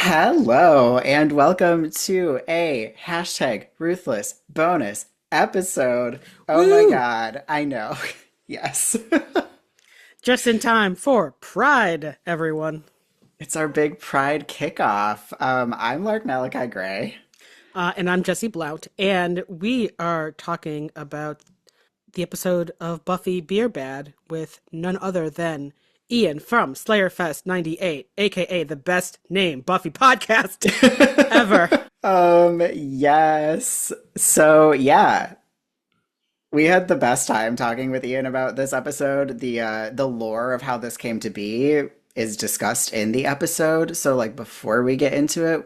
Hello, and welcome to a hashtag ruthless bonus episode. Oh my Woo! God, I know. Yes. Just in time for Pride, everyone. It's our big Pride kickoff. I'm Lark Malachi Gray. And I'm Jesse Blount, and we are talking about the episode of Buffy Beer Bad with none other than Ian from Slayerfest 98, aka the best name Buffy podcast ever. Yes. So yeah, we had the best time talking with Ian about this episode. The lore of how this came to be is discussed in the episode. So like before we get into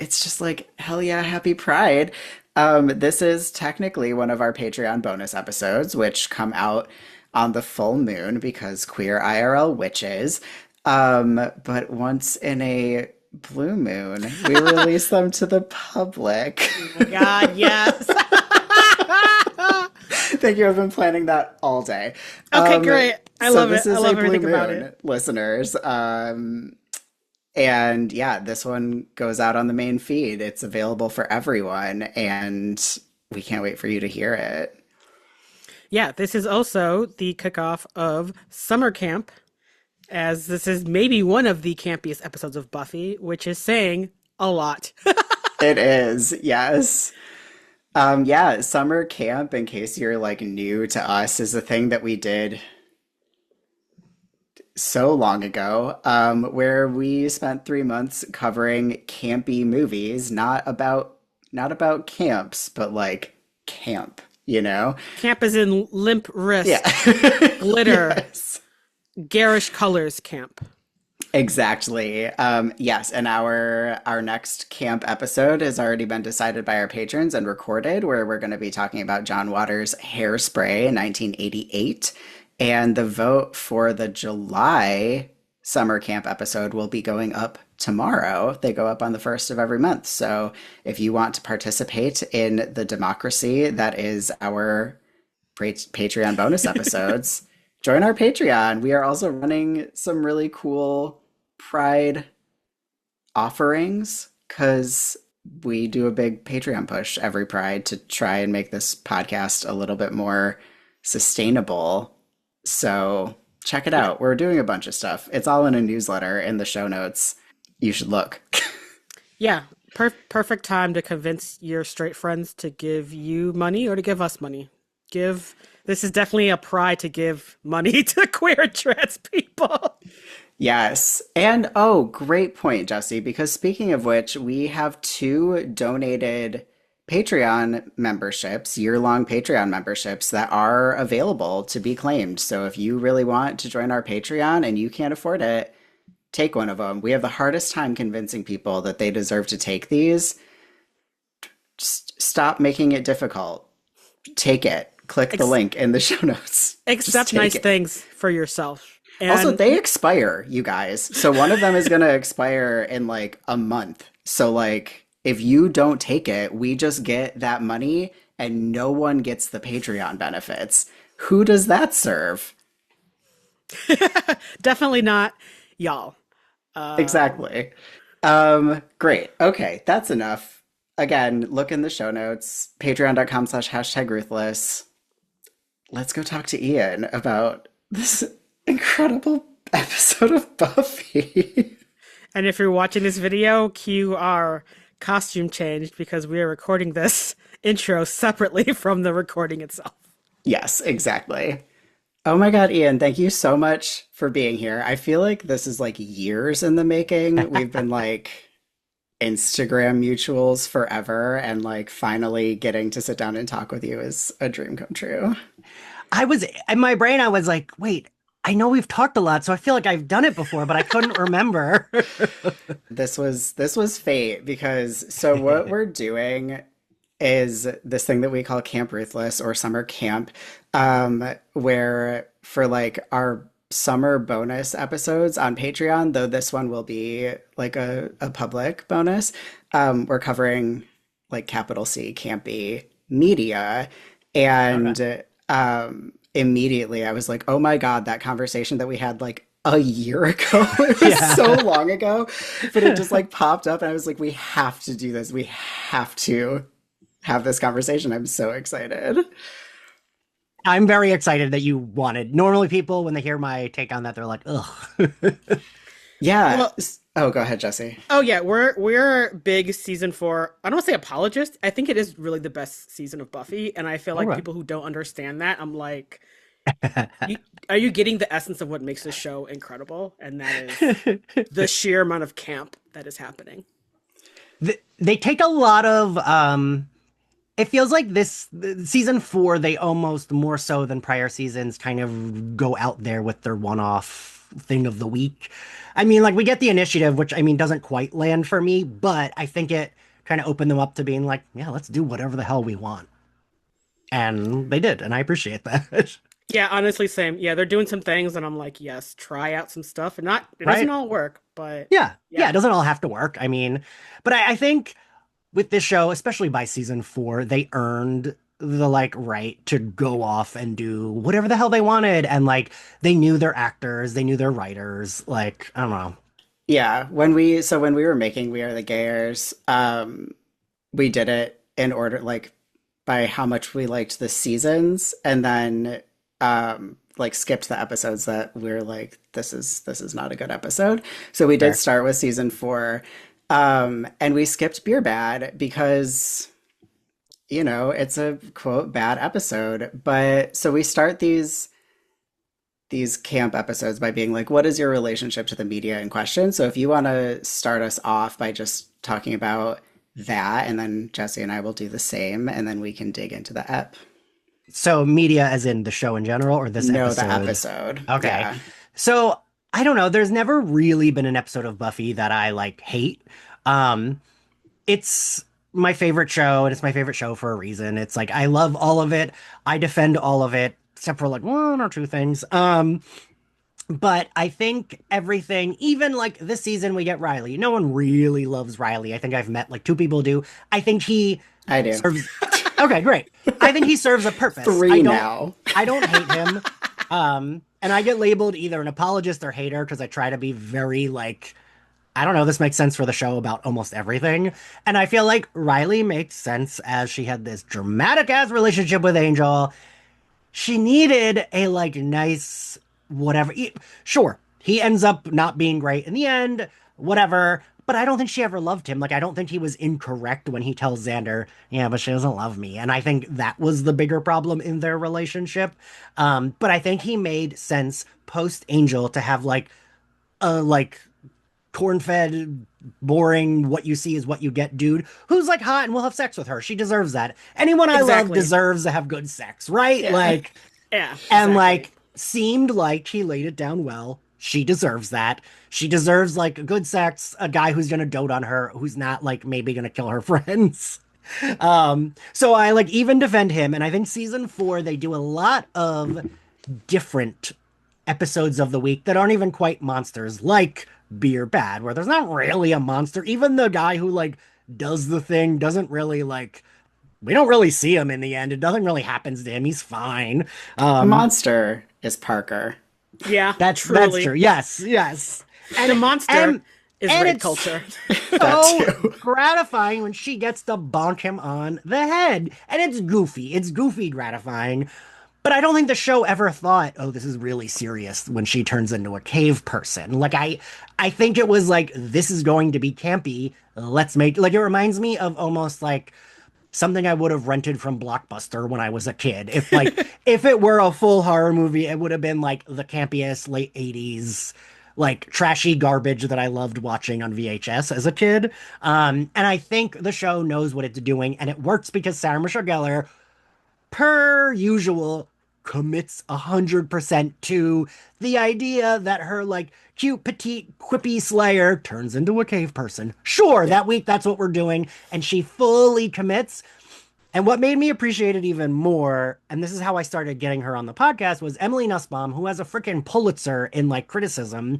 it's just like hell yeah, happy Pride. This is technically one of our Patreon bonus episodes, which come out on the full moon because queer IRL witches. But once in a blue moon, we release them to the public. Oh my God, yes. Thank you. I've been planning that all day. Okay, great. I So love this it. I is a love Blue everything about Moon, it. listeners. And yeah, this one goes out on the main feed. It's available for everyone, and we can't wait for you to hear it. Yeah, this is also the kickoff of summer camp, as this is maybe one of the campiest episodes of Buffy, which is saying a lot. It is, yes. Yeah, summer camp, in case you're like new to us, is a thing that we did so long ago, where we spent 3 months covering campy movies, not about camps, but like camp, you know? Camp is in limp Yeah. wrist, glitter, Yes. garish colors camp. Exactly. Yes, and our next camp episode has already been decided by our patrons and recorded, where we're going to be talking about John Waters' Hairspray in 1988. And the vote for the July summer camp episode will be going up tomorrow. They go up on the first of every month. So if you want to participate in the democracy that is our Patreon bonus episodes, join our Patreon. We are also running some really cool Pride offerings because we do a big Patreon push every Pride to try and make this podcast a little bit more sustainable. So check it Yeah. out. We're doing a bunch of stuff. It's all in a newsletter in the show notes. You should look. Yeah. Perfect time to convince your straight friends to give you money or to give us money. This is definitely a pride to give money to queer and trans people. Yes. And oh, great point, Jesse, because speaking of which, we have two donated Patreon memberships, year-long Patreon memberships that are available to be claimed. So if you really want to join our Patreon and you can't afford it, take one of them. We have the hardest time convincing people that they deserve to take these. Just stop making it difficult. Take it. Click the Ex- link in the show notes. Just accept take nice it. things for yourself. Also, And they expire, you guys. So one of them is going to expire in like a month. So like if you don't take it, we just get that money and no one gets the Patreon benefits. Who does that serve? definitely not y'all. Exactly. Great. Okay, that's enough. Again, look in the show notes, patreon.com/hashtag ruthless. Let's go talk to Ian about this incredible episode of Buffy. And if you're watching this video, cue our costume changed because we are recording this intro separately from the recording itself. Yes, exactly. Oh my God, Ian, thank you so much for being here. I feel like this is like years in the making. We've been like Instagram mutuals forever, and like finally getting to sit down and talk with you is a dream come true. I was in my brain, I was like, wait, I know we've talked a lot, so I feel like I've done it before, but I couldn't remember. This was fate because so what we're doing is this thing that we call Camp Ruthless or Summer Camp, where for like our summer bonus episodes on Patreon, though this one will be like a public bonus, we're covering like capital C campy media. Okay. And immediately I was like, oh my God, that conversation that we had like a year ago. It was so Yeah. long ago, but it just like popped up, and I was like, we have to do this. We have to have this conversation. I'm so excited. I'm very excited that you wanted. Normally, people, when they hear my take on that, they're like, ugh. Yeah. Well, Oh, go ahead, Jesse. oh yeah, we're big season 4. I don't want to say apologist. I think it is really the best season of Buffy, and I feel All like right. people who don't understand that, I'm like, you, are you getting the essence of what makes this show incredible? And that is the sheer amount of camp that is happening. They take a lot of it feels like this season 4 they almost more so than prior seasons kind of go out there with their one-off thing of the week. I mean, like we get the initiative, which I mean doesn't quite land for me, but I think it kind of opened them up to being like, yeah, let's do whatever the hell we want. And they did, and I appreciate that. Yeah, honestly, same. Yeah, they're doing some things, and I'm like, yes, try out some stuff, and not it doesn't Right? all work, but Yeah. Yeah, yeah, it doesn't all have to work. I mean, but I think with this show, especially by season 4, they earned the like right to go off and do whatever the hell they wanted. And like they knew their actors, they knew their writers. Like, I don't know. Yeah, when we were making We Are the Gayers, we did it in order like by how much we liked the seasons, and then like skipped the episodes that we are like, this is not a good episode. So we did Fair. start with season 4, and we skipped Beer Bad because it's a quote bad episode. But so we start these camp episodes by being like, what is your relationship to the media in question? So if you want to start us off by just talking about that, and then Jesse and I will do the same, and then we can dig into the ep. So media as in the show in general or this No, the episode? episode. Okay. Yeah. So I don't know. There's never really been an episode of Buffy that I like hate. Um, it's my favorite show, and it's my favorite show for a reason. It's like I love all of it. I defend all of it, except for like one or two things. But I think everything, even like this season, we get Riley. No one really loves Riley. I think I've met like two people who do. I think he I do. serves. Okay, great. I think he serves a purpose. Three now. I don't hate him. And I get labeled either an apologist or hater because I try to be very like, I don't know, this makes sense for the show about almost everything. And I feel like Riley makes sense as she had this dramatic ass relationship with Angel. She needed a like nice whatever. Sure, he ends up not being great in the end, whatever. But I don't think she ever loved him. Like, I don't think he was incorrect when he tells Xander, yeah, but she doesn't love me. And I think that was the bigger problem in their relationship. But I think he made sense post Angel to have like a like corn-fed, boring, what you see is what you get dude who's like hot and will have sex with her. She deserves that. Anyone I love exactly. deserves to have good sex, right? Yeah, Like, yeah, and exactly. like seemed like he laid it down well. She deserves that. She deserves like good sex, a guy who's gonna dote on her, who's not like maybe gonna kill her friends. So I like even defend him, and I think season 4 they do a lot of different episodes of the week that aren't even quite monsters, like Beer Bad, where there's not really a monster. Even the guy who like does the thing doesn't really like we don't really see him in the end. It nothing really happens to him. He's fine. The Um, monster is Parker. Yeah, that's truly. true. Yes, yes. The And monster is and rape it's culture. That so too. gratifying when she gets to bonk him on the head. And it's goofy. It's goofy gratifying. But I don't think the show ever thought, oh, this is really serious when she turns into a cave person. Like I think it was like, this is going to be campy. Let's make like it reminds me of almost like something I would have rented from Blockbuster when I was a kid. If like if it were a full horror movie, it would have been like the campiest late 80s like trashy garbage that I loved watching on VHS as a kid. And I think the show knows what it's doing, and it works because Sarah Michelle Gellar, per usual, commits 100% to the idea that her like cute petite quippy slayer turns into a cave person. Sure, that week that's what we're doing, and she fully commits. And what made me appreciate it even more, and this is how I started getting her on the podcast, was Emily Nussbaum, who has a freaking Pulitzer in like criticism,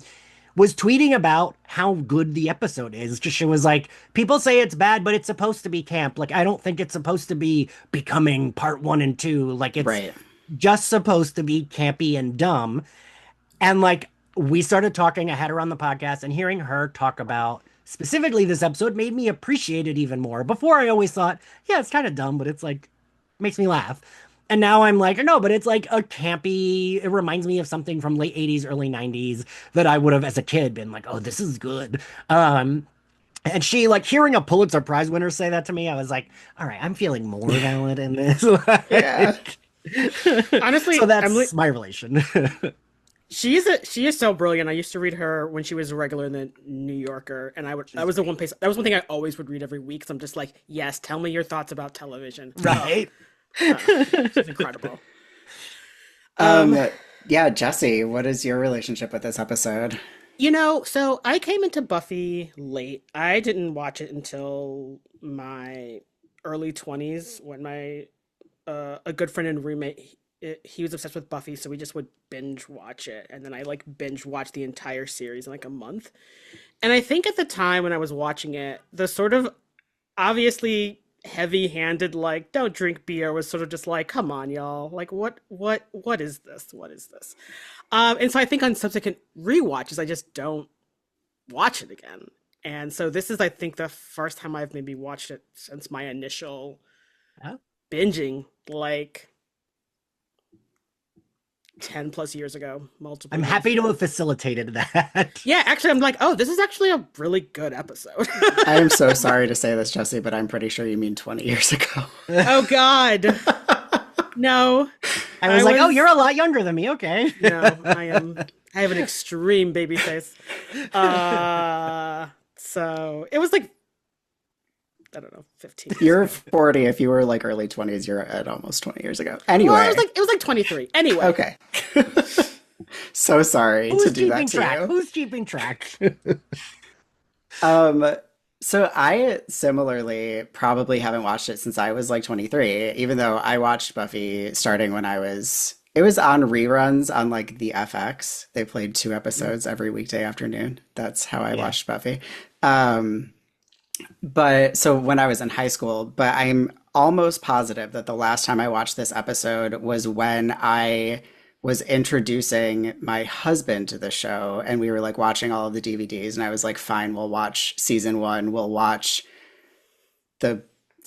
was tweeting about how good the episode is. Just she was like, people say it's bad, but it's supposed to be camp. Like, I don't think it's supposed to be becoming part 1 and 2. Like, it's Right. just supposed to be campy and dumb. And like, we started talking. I had her on the podcast, and hearing her talk about specifically this episode made me appreciate it even more. Before, I always thought, yeah, it's kind of dumb, but it's like makes me laugh. And now I'm like, no, but it's like a campy, it reminds me of something from late 80s, early 90s that I would have as a kid been like, oh, this is good. And she, like, hearing a Pulitzer Prize winner say that to me, I was like, all right, I'm feeling more valid in this. Yeah. So Honestly, Emily, that's my relation. she is so brilliant. I used to read her when she was a regular in the New Yorker, and that was the one place that was one thing I always would read every week. So I'm just like, yes, tell me your thoughts about television. Right. She's incredible. Um, Um, yeah, Jesse, what is your relationship with this episode? so I came into Buffy late. I didn't watch it until my early 20s when my a good friend and roommate he was obsessed with Buffy, so we just would binge watch it, and then I like binge watched the entire series in like a month. And I think at the time when I was watching it, the sort of obviously heavy-handed like don't drink beer was sort of just like come on y'all, like what is this. And so I think on subsequent rewatches I just don't watch it again, and so this is I think the first time I've maybe watched it since my initial binging, like 10 plus years ago, multiple I'm years happy to ago. have facilitated that. Yeah, actually I'm like, oh, this is actually a really good episode. I am so sorry to say this, Jesse, but I'm pretty sure you mean 20 years ago. Oh god, no. I was I like, oh, was you're a lot younger than me. Okay. No, I have an extreme baby face. So it was like I don't know, 15 years You're ago. 40. If you were like early 20s, you're at almost 20 years ago. Well, Anyway, it was like 23. Anyway, okay. So sorry to Who's do that keeping to track? you. Who's keeping track? Um, so I similarly probably haven't watched it since I was like 23, even though I watched Buffy starting when it was on reruns on like the FX. They played two episodes every weekday afternoon. That's how I Yeah. watched Buffy. Um, but so when I was in high school, but I'm almost positive that the last time I watched this episode was when I was introducing my husband to the show and we were like watching all of the DVDs and I was like, fine, we'll watch season one. We'll watch the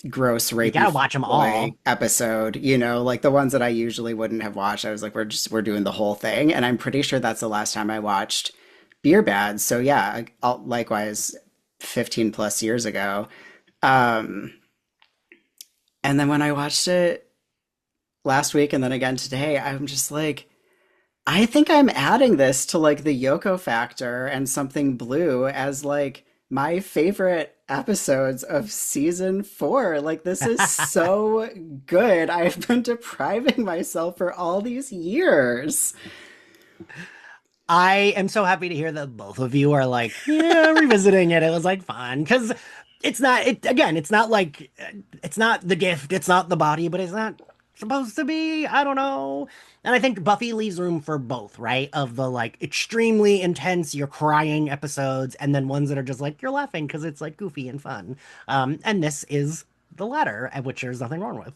gross You rapey gotta watch them boy all. episode, like the ones that I usually wouldn't have watched. I was like, we're doing the whole thing. And I'm pretty sure that's the last time I watched Beer Bad. So yeah, likewise 15 plus years ago. Um, and then when I watched it last week and then again today, I'm just like, I think I'm adding this to like the Yoko Factor and Something Blue as like my favorite episodes of season four. Like, this is so good. I've been depriving myself for all these years. I am so happy to hear that both of you are like, yeah, revisiting it. It was like fun because it's not like it's not the gift, it's not the body, but it's not supposed to be. I don't know. And I think Buffy leaves room for both, right? Of the like extremely intense, you're crying episodes, and then ones that are just like you're laughing because it's like goofy and fun. And this is the latter, at which there's nothing wrong with.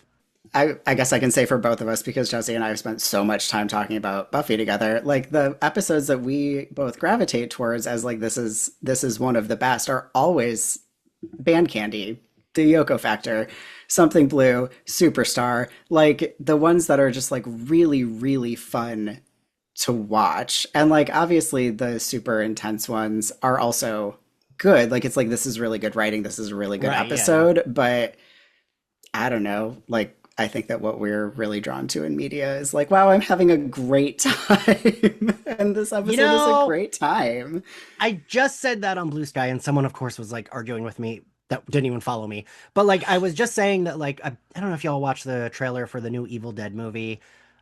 I guess I can say for both of us because Jesse and I have spent so much time talking about Buffy together. Like the episodes that we both gravitate towards as like this is one of the best are always Band Candy, The Yoko Factor, Something Blue, Superstar, like the ones that are just like really, really fun to watch. And like obviously the super intense ones are also good. Like it's like this is really good writing, this is a really good Right, yeah. episode, but I don't know, like I think that what we're really drawn to in media is like, wow, I'm having a great time. And this You episode is a know, great time. I just said that on Blue Sky, and someone, of course, was like arguing with me that didn't even follow me. But like, I was just saying that, like, I don't know if y'all watched the trailer for the new Evil Dead movie.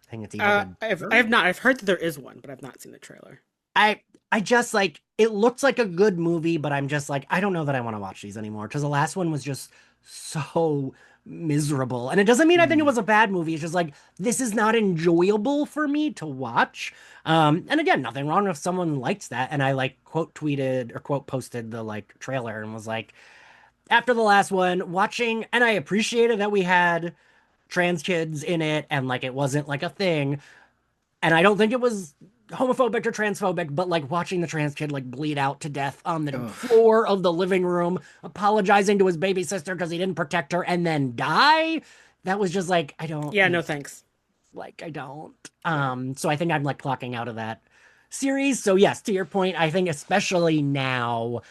I think it's Evil Dead. I have not. I've heard that there is one, but I've not seen the trailer. I, I just like it looks like a good movie, but I'm just like, I don't know that I want to watch these anymore because the last one was just so miserable. And it doesn't mean I think it was a bad movie. It's just like this is not enjoyable for me to watch. And again, nothing wrong if someone likes that. And I like quote tweeted or quote posted the like trailer and was like, after the last one, watching, and I appreciated that we had trans kids in it and like it wasn't like a thing. And I don't think it was homophobic or transphobic, but like watching the trans kid like bleed out to death on the Ugh. floor of the living room, apologizing to his baby sister because he didn't protect her and then die. That was just like, I don't Yeah, no need, thanks. like, I don't. Yeah. So I think I'm like clocking out of that series. So yes, to your point, I think especially now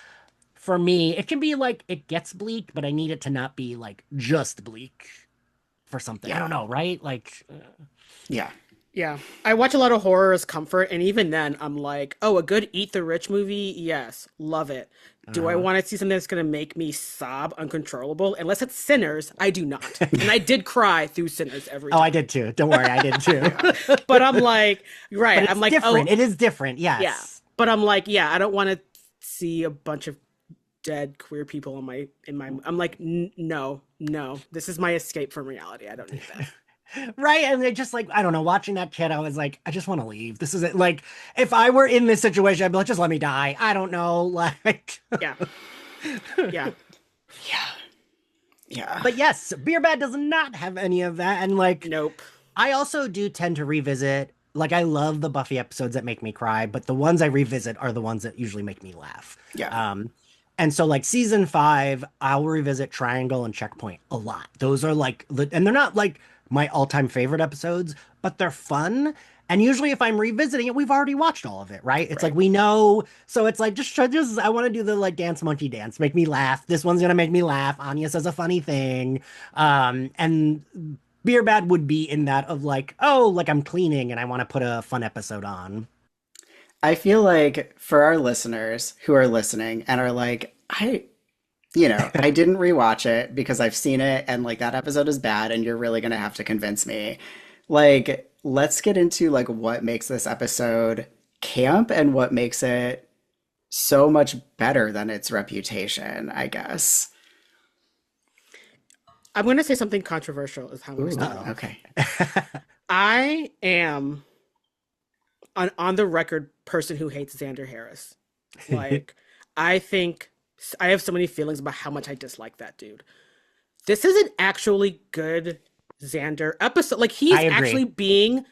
for me, it can be like it gets bleak, but I need it to not be like just bleak for something. I don't Yeah. know, right? Like, Yeah. Yeah. I watch a lot of horror as comfort, and even then, I'm like, oh, a good Eat the Rich movie? Yes, love it. Do I uh, want to see something that's going to make me sob uncontrollable? Unless it's Sinners, I do not. And I did cry through Sinners every oh, I time. did too. Don't worry, I did too. Yeah. But I'm like, right. But I'm it's like, oh, different. It is different. yeah. Yes. But I'm like, yeah, I don't want to see a bunch of dead queer people in my I'm like, no, no. This is my escape from reality. I don't need that. Right. And they just like, I don't know, watching that kid, I was like, I just want to leave. This is it. Like, if I were in this situation, I'd be like, just let me die. I don't know. Like, Yeah. Yeah. Yeah. Yeah. but yes, Beer Bad does not have any of that. And like, Nope. I also do tend to revisit, like, I love the Buffy episodes that make me cry, but the ones I revisit are the ones that usually make me laugh. Yeah. And so like season 5, I'll revisit Triangle and Checkpoint a lot. Those are like, and they're not like my all-time favorite episodes, but they're fun. And usually if I'm revisiting it, we've already watched all of it, right? It's like Right. we know. So it's like just I want to do the like dance monkey dance, make me laugh. This one's gonna make me laugh. Anya says a funny thing. And Beer Bad would be in that of like, oh, like I'm cleaning and I want to put a fun episode on. I feel like for our listeners who are listening and are like, I didn't rewatch it because I've seen it and like that episode is bad and you're really gonna have to convince me. Like, let's get into like what makes this episode camp and what makes it so much better than its reputation, I guess. I'm going to say something controversial is how I'm going to Ooh, start off. okay. I am an on the record person who hates Xander Harris. Like, I think I have so many feelings about how much I dislike that dude. This is an actually good Xander episode. Like, he's I agree. actually being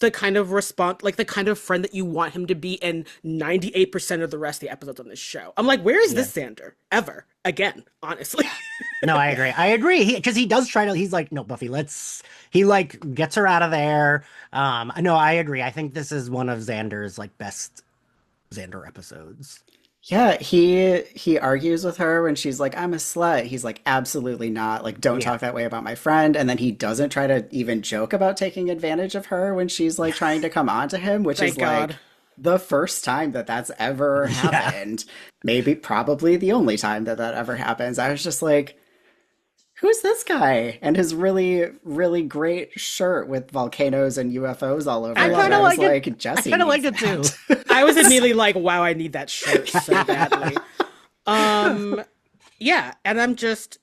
the kind of response, like the kind of friend that you want him to be in 98% of the rest of the episodes on this show. I'm like, where is Yeah. this Xander ever again? Honestly, No, I agree. I agree. Because he does try to. He's like, no, Buffy. Let's. He like gets her out of there. No, I agree. I think this is one of Xander's like best Xander episodes. Yeah, he argues with her when she's like, "I'm a slut." He's like, "Absolutely not. Like, don't Yeah. talk that way about my friend." And then he doesn't try to even joke about taking advantage of her when she's like trying to come on to him, which thank is like God. the first time that that's ever Yeah. happened. Maybe probably the only time that that ever happens. I was just like, "Who's this guy?" And his really, really great shirt with volcanoes and UFOs all over I it. love And kind of I it. was like it. like, I Jesse kind of needs liked it too. that. I was immediately like, wow, I need that shirt so badly. Um, yeah, and I'm just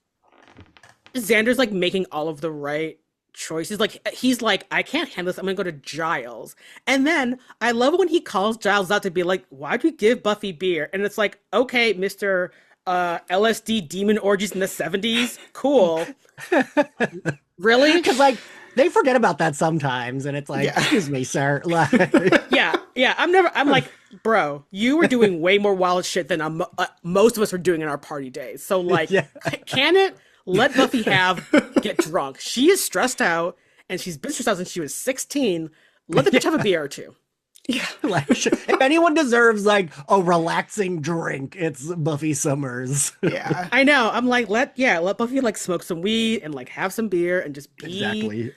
Xander's like making all of the right choices. Like he's like, I can't handle this. I'm gonna go to Giles. And then I love when he calls Giles out to be like, why'd you give Buffy beer? And it's like, okay, Mr. LSD demon orgies in the 70s. Cool. Really? Because like they forget about that sometimes, and it's like, Yeah. excuse me, sir. Like, Yeah, yeah. I'm like, bro, you were doing way more wild shit than most of us were doing in our party days. So like, Yeah. can it let Buffy get drunk? She is stressed out, and she's been stressed out since she was 16. Let the bitch have a beer or two. like, if anyone deserves like a relaxing drink, it's Buffy Summers. Yeah. I know. I'm like, let Buffy like smoke some weed and like have some beer and just be Exactly.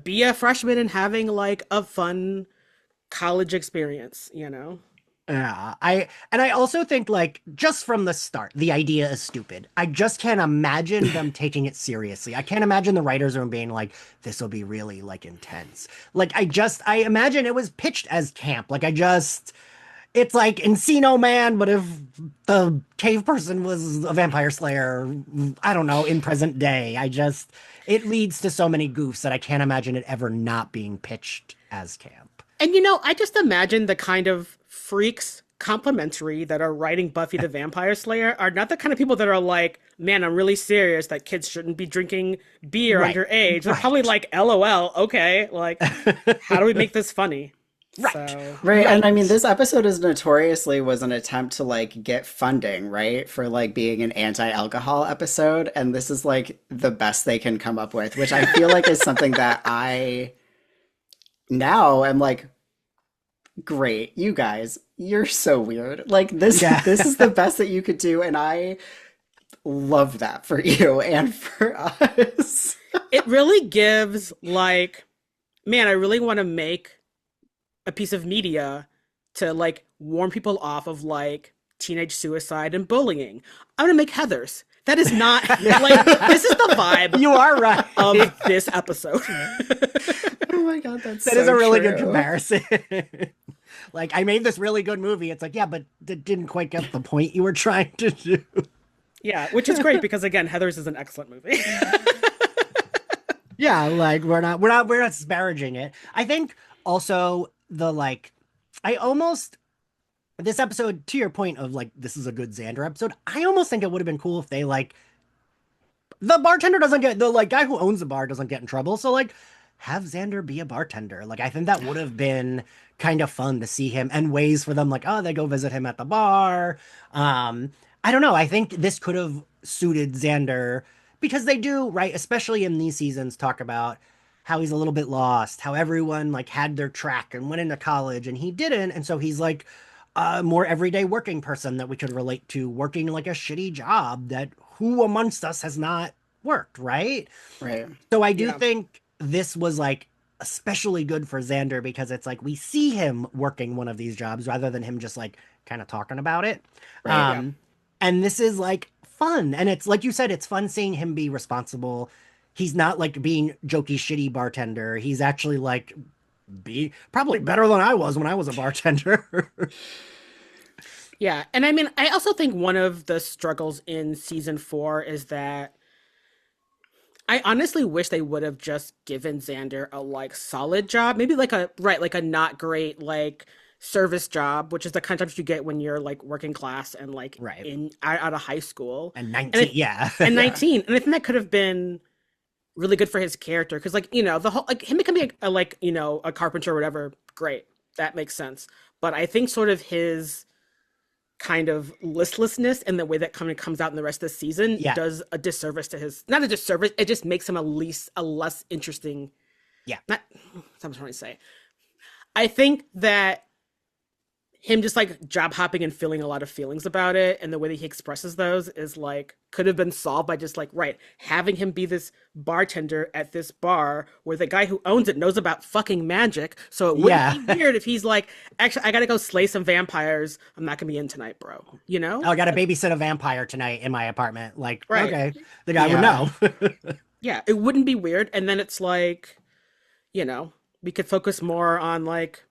be a freshman and having like a fun college experience. You know. Yeah, I also think like just from the start, the idea is stupid. I just can't imagine them taking it seriously. I can't imagine the writers room being like, this will be really like intense. Like I imagine it was pitched as camp. It's like Encino Man, but if the cave person was a vampire slayer, I don't know, in present day. It leads to so many goofs that I can't imagine it ever not being pitched as camp. And you know, I just imagine the kind of freaks complimentary that are writing Buffy the Vampire Slayer are not the kind of people that are like, man, I'm really serious that kids shouldn't be drinking beer Right, underage. They're right. probably like, LOL, okay, like, how do we make this funny? Right. So, Right, and I mean, Right. this episode is notoriously was an attempt to like get funding, right, for like being an anti-alcohol episode, and this is like the best they can come up with, which I feel like is something that I now am like, great, you guys, you're so weird. Like this, Yeah. this is the best that you could do, and I love that for you and for us. it really gives like, man, I really want to make a piece of media to like warn people off of like teenage suicide and bullying. I'm gonna make Heathers. That is not like this is the vibe You are right. of this episode. Oh my God, that's That is so a really good true. comparison. Like, I made this really good movie. It's like, yeah, but that didn't quite get the point you were trying to do. Yeah, which is great because again, Heathers is an excellent movie. Yeah, like we're not disparaging it. I think also the like I almost this episode, to your point of like this is a good Xander episode, I almost think it would have been cool if they like the bartender doesn't get the like guy who owns the bar doesn't get in trouble. So like have Xander be a bartender. Like I think that would have been kind of fun to see him and ways for them like, oh, they go visit him at the bar. I don't know. I think this could have suited Xander because they do, right, especially in these seasons, talk about how he's a little bit lost, how everyone like had their track and went into college and he didn't. And so he's like a more everyday working person that we could relate to working like a shitty job that who amongst us has not worked, right? Right, So I do Yeah. think this was like especially good for Xander because it's like we see him working one of these jobs rather than him just like kind of talking about it. right. Yeah. Um, and this is like fun. And it's like you said, it's fun seeing him be responsible. He's not like being jokey, shitty bartender. He's actually like be probably better than I was when I was a bartender. Yeah. And I mean, I also think one of the struggles in season 4 is that I honestly wish they would have just given Xander a like solid job, maybe like a right, like a not great like service job, which is the kind of jobs you get when you're like working class and like Right. in out of high school. And And 19, I, yeah. and Yeah. 19, and I think that could have been really good for his character because like the whole like him becoming a like a carpenter or whatever, great, that makes sense. But I think sort of his kind of listlessness and the way that kind of comes out in the rest of the season Yeah. does a disservice to his not a disservice, it just makes him a less interesting, Yeah. not I'm trying to say, I think that him just like job hopping and feeling a lot of feelings about it and the way that he expresses those is like could have been solved by just like right having him be this bartender at this bar where the guy who owns it knows about fucking magic, so it Yeah. wouldn't be weird if he's like, actually I gotta go slay some vampires, I'm not gonna be in tonight, bro, Oh, I got to babysit a vampire tonight in my apartment. Like, right. okay, the guy would Yeah. know. Yeah, it wouldn't be weird. And then it's like, we could focus more on like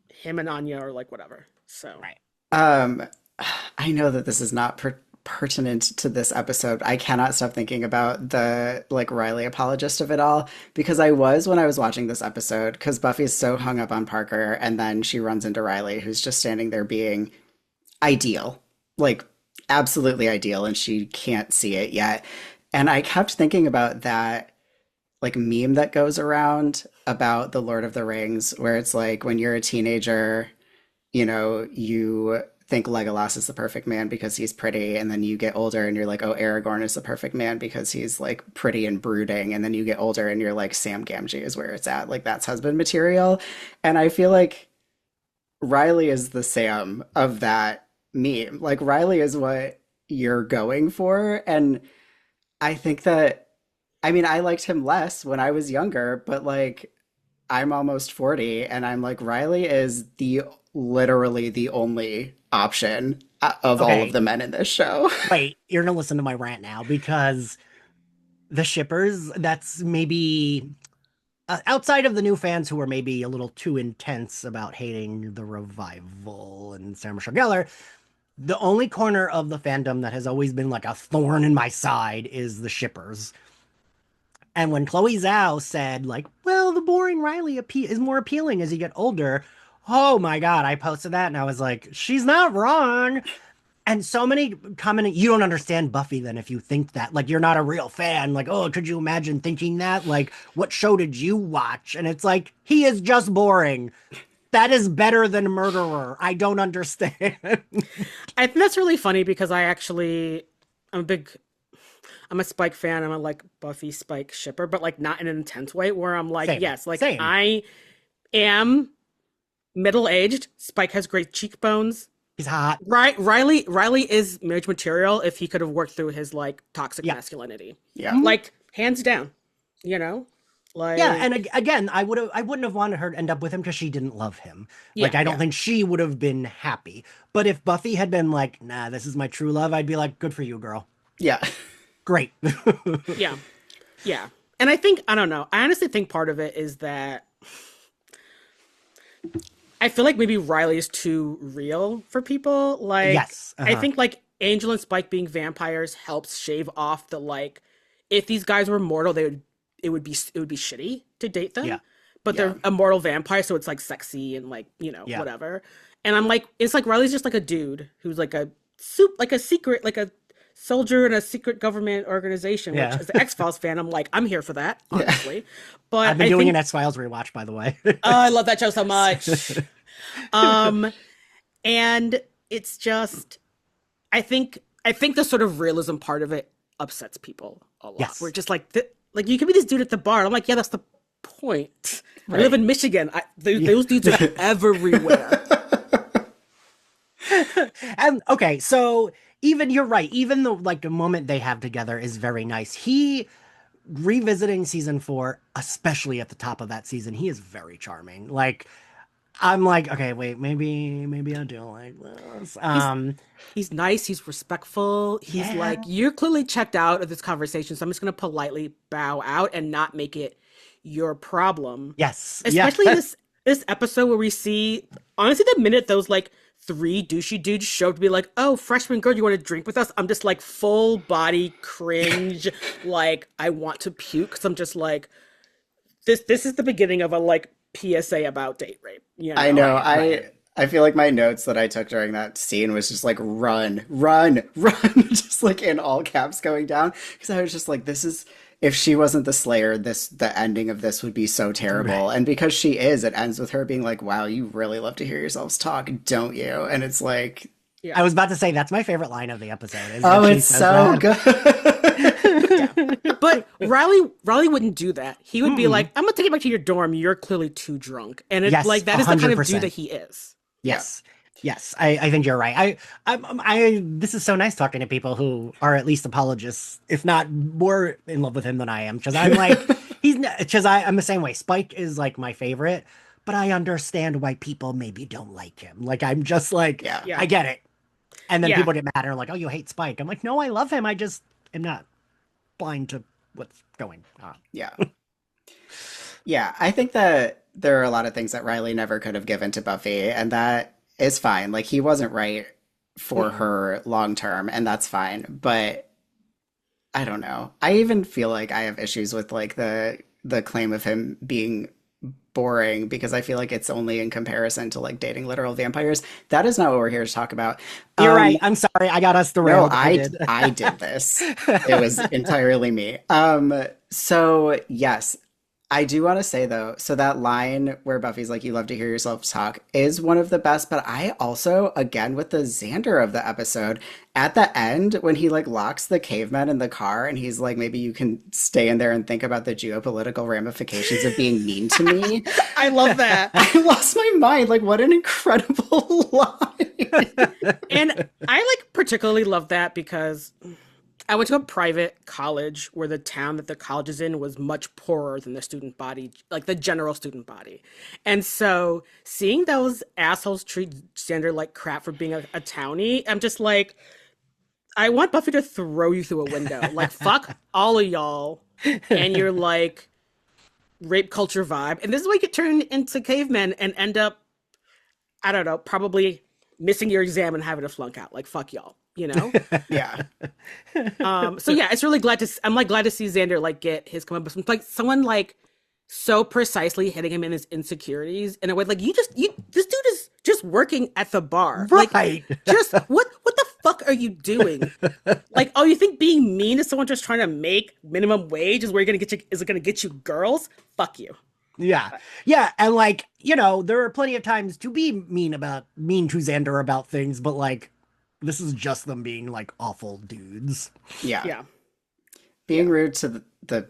him and Anya or like whatever. So Right. Um, I know that this is not pertinent to this episode. I cannot stop thinking about the like Riley apologist of it all because I was when I was watching this episode because Buffy's so hung up on Parker and then she runs into Riley who's just standing there being ideal, like absolutely ideal, and she can't see it yet. And I kept thinking about that like meme that goes around about the Lord of the Rings where it's like when you're a teenager, you think Legolas is the perfect man because he's pretty, and then you get older and you're like, oh, Aragorn is the perfect man because he's like pretty and brooding, and then you get older and you're like, Sam Gamgee is where it's at. Like that's husband material. And I feel like Riley is the Sam of that meme. Like Riley is what you're going for. And I think that, I mean, I liked him less when I was younger, but like I'm almost 40 and I'm like, Riley is the literally the only option of all of Okay, the men in this show. wait, you're gonna listen to my rant now because the shippers, that's maybe outside of the new fans who are maybe a little too intense about hating the revival and Sarah Michelle Gellar, the only corner of the fandom that has always been like a thorn in my side is the shippers. And when Chloe Zhao said, like, well, the boring Riley is more appealing as you get older, oh my God, I posted that and I was like, she's not wrong. And so many commenting, you don't understand Buffy then if you think that. Like, you're not a real fan. Like, oh, could you imagine thinking that? Like, what show did you watch? And it's like, he is just boring. That is better than murderer. I don't understand. I think that's really funny because I'm a big, I'm a Spike fan. I'm a like Buffy Spike shipper, but like not in an intense way where I'm like, Same. yes, like Same. I am middle-aged. Spike has great cheekbones. He's hot. Right, Riley is marriage material if he could have worked through his like toxic Yeah. masculinity. Yeah. Like hands down, you know? Like Yeah, and again, I wouldn't have wanted her to end up with him because she didn't love him. yeah, Like, I don't Yeah. think she would have been happy. But if Buffy had been like, nah, this is my true love, I'd be like, good for you, girl. Yeah. Great. yeah. Yeah. And I think I don't know. I honestly think part of it is that I feel like maybe Riley is too real for people. Like, Yes. I think like Angel and Spike being vampires helps shave off the like, if these guys were mortal, it would be shitty to date them. Yeah. But Yeah. they're a mortal vampire, so it's like sexy and like Yeah. whatever. And I'm like, it's like Riley's just like a dude who's like a secret like a soldier in a secret government organization. Which Yeah. as an X-Files fan, I'm like, I'm here for that, honestly. But I've been I doing think, an X-Files rewatch, by the way. oh, I love that show so much. And it's just, I think the sort of realism part of it upsets people a lot. Yes. We're just like, like you can be this dude at the bar. I'm like, yeah, that's the point. I live in Michigan. Those dudes are everywhere. And okay, so even you're right, even the like the moment they have together is very nice. He revisiting season 4, especially at the top of that season, he is very charming. Like I'm like, okay, wait, maybe I do like this. He's nice. He's respectful. He's Yeah. like, you're clearly checked out of this conversation, so I'm just going to politely bow out and not make it your problem. Yes. Especially yeah. this episode where we see, honestly, the minute those like 3 douchey dudes show up to be like, oh, freshman girl, you want to drink with us? I'm just like full body cringe. Like I want to puke because I'm just like, this is the beginning of a like PSA about date rape. You know? I know. Right. I feel like my notes that I took during that scene was just like run, run, run, just like in all caps going down. Because I was just like, this is if she wasn't the Slayer, the ending of this would be so terrible. Right. And because she is, it ends with her being like, wow, you really love to hear yourselves talk, don't you? And it's like, I was about to say that's my favorite line of the episode. Is oh, when she it's says so that. good. But Riley wouldn't do that. He would be like, I'm gonna take you back to your dorm. You're clearly too drunk. And it's Yes, like that is the kind of 100%. dude that he is. Yes. Yes, I think you're right. This is so nice talking to people who are at least apologists, if not more in love with him than I am. Because I'm like, I'm the same way. Spike is like my favorite, but I understand why people maybe don't like him. Like I'm just like, Yeah. Yeah. I get it. And then Yeah. people get mad and are like, oh, you hate Spike. I'm like, no, I love him. I just am not blind to what's going on. Yeah. Yeah, I think that there are a lot of things that Riley never could have given to Buffy, and that is fine. Like, he wasn't right for her long term, and that's fine. But I don't know. I even feel like I have issues with like the claim of him being boring because I feel like it's only in comparison to like dating literal vampires. That is not what we're here to talk about. You're right. I'm sorry. I got us No, derailed. I did this. It was entirely me. So yes, I do want to say though, so that line where Buffy's like, you love to hear yourself talk is one of the best, but I also, again, with the Xander of the episode, at the end, when he like locks the caveman in the car and he's like, maybe you can stay in there and think about the geopolitical ramifications of being mean to me. I love that. I lost my mind. Like, what an incredible line. And I like particularly love that because I went to a private college where the town that the college is in was much poorer than the student body, like the general student body. And so seeing those assholes treat Xander like crap for being a townie, I'm just like, I want Buffy to throw you through a window. Like, fuck all of y'all and your like rape culture vibe. And this is why you get turned into cavemen and end up, I don't know, probably missing your exam and having to flunk out. Like, fuck y'all. You know, Yeah. so yeah, it's really I'm like glad to see Xander like get his comeuppance, like someone like so precisely hitting him in his insecurities in a way like this dude is just working at the bar, Right. Like, just what the fuck are you doing? Like, oh, you think being mean to someone just trying to make minimum wage is where you're gonna get you is it gonna get you girls? Fuck you. Yeah. Yeah. And like, there are plenty of times to be mean to Xander about things, but like this is just them being like awful dudes. Yeah. Yeah. Being rude to the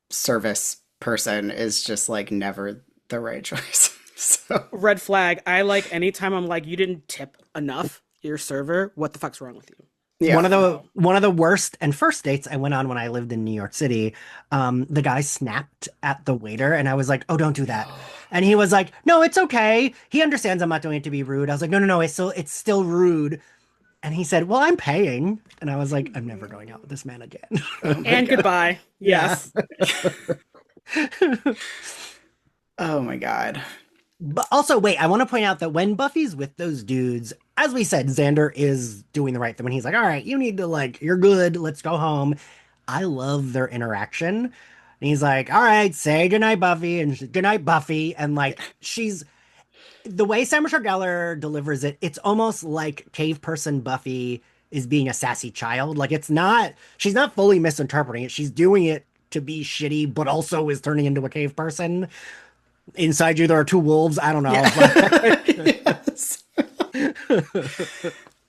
service person is just like never the right choice. So, Red flag. I like anytime I'm like, you didn't tip enough your server. What the fuck's wrong with you? yeah. No. One of the worst and first dates I went on when I lived in New York City, the guy snapped at the waiter and I was like, "Oh, don't do that." And he was like, "No, it's okay. He understands I'm not doing it to be rude." I was like, "No, no, no, it's still rude." And he said, "Well, I'm paying." And I was like, "I'm never going out with this man again." Oh my And God. goodbye. Yeah. Yes. Oh my God. But also, wait, I want to point out that when Buffy's with those dudes, as we said, Xander is doing the right thing when he's like, "All right, you need to like, you're good, let's go home." I love their interaction. And he's like, "All right, say goodnight, Buffy," and goodnight, Buffy. And Yeah. like, she's the way Sarah Michelle Gellar delivers it, it's almost like cave person Buffy is being a sassy child. Like, she's not fully misinterpreting it. She's doing it to be shitty, but also is turning into a cave person. Inside you, there are two wolves. I don't know. Yes.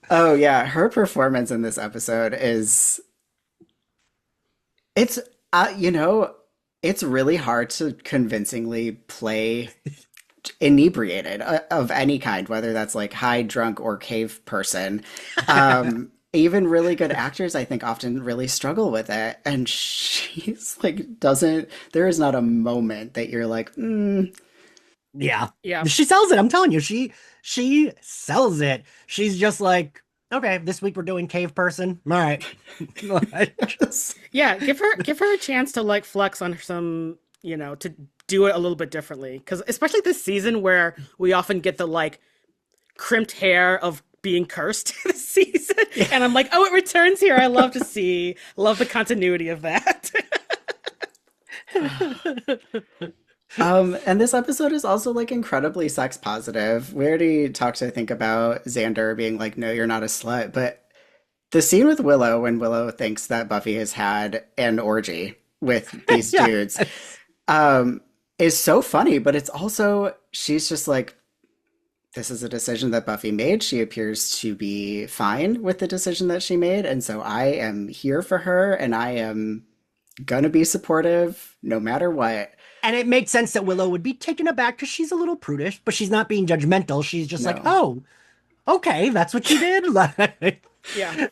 Oh yeah, her performance in this episode is it's you know, it's really hard to convincingly play inebriated of any kind, whether that's like high, drunk, or cave person. Even really good actors, I think, often really struggle with it. And she's like, doesn't, there is not a moment that you're like, Yeah. Yeah. She sells it. I'm telling you, she sells it. She's just like, okay, this week we're doing cave person. All right. Yeah. Give her a chance to like flex on some, to do it a little bit differently. Because especially this season where we often get the like crimped hair of being cursed this season. And I'm like, oh, it returns here. I love the continuity of that. And this episode is also like incredibly sex positive. We already talked, I think, about Xander being like, no, you're not a slut. But the scene with Willow, when Willow thinks that Buffy has had an orgy with these Yeah. dudes, is so funny. But it's also, she's just like, this is a decision that Buffy made. She appears to be fine with the decision that she made. And so I am here for her and I am gonna be supportive no matter what. And it makes sense that Willow would be taken aback because she's a little prudish, but she's not being judgmental. She's just like, No. oh, okay, that's what you did. Like, Yeah.